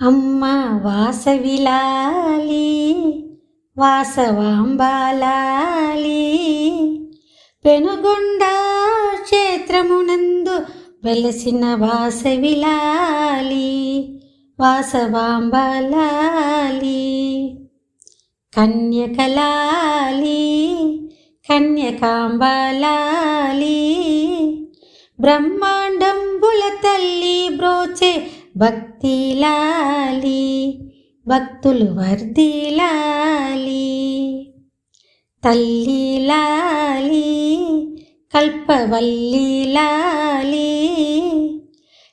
అమ్మ వాసవిలాలి వాసవాంబాలాలి పెనుగొండ క్షేత్రమునందు వెలసిన వాసవిలాలి వాసవాంబాలాలి కన్యకలాలి కన్యకాంబాలాలి బ్రహ్మాండంబుల తల్లి బ్రోచే భక్తిలాలి భక్తులు వర్ధిల్లాలి తల్లిలాలి కల్పవల్లిలాలి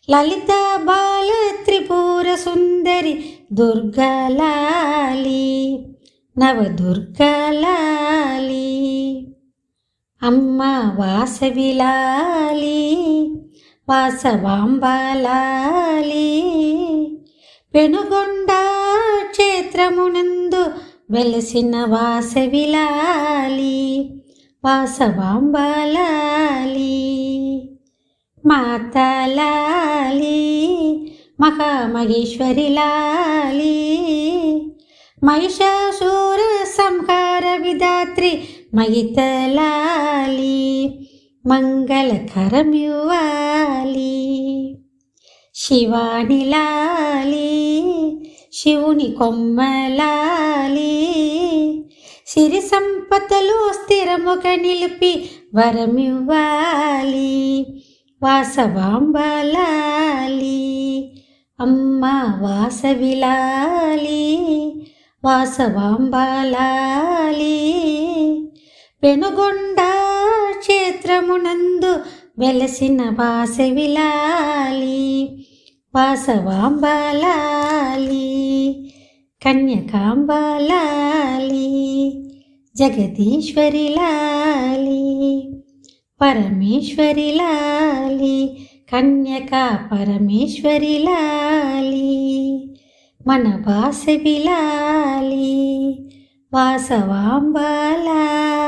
లలిత బాల త్రిపుర సుందరి దుర్గలాలి నవదుర్గలాలి అమ్మ వాసవిలాలి వాసవాంబాలాలి పెనుగొండ క్షేత్రమునందు వెలసిన వాసవిలాలి వాసవాంబాలాలి మాతలాలి మహామహేశ్వరిలాలి మహిషాసుర సంహార విధాత్రి మహితలాలి మంగళకరమివ్వాలి శివానిలాలి శివుని కొమ్మలాలి సిరి సంపదలు స్థిరముగ నిలిపి వరమివ్వాలి వాసవాంబాలాలి అమ్మ వాసవిలాలి వాసవాంబాలాలి పెనుగొండ క్షేత్రమునందు వెలసిన వాసవిలాలి వాసవాంబాలాలి కన్యకాంబాలాలి జగదీశ్వరిలాలి పరమేశ్వరిలాలి కన్యకా పరమేశ్వరిలాలి మన వాసవిలాలి వాసవాంబాలాలి.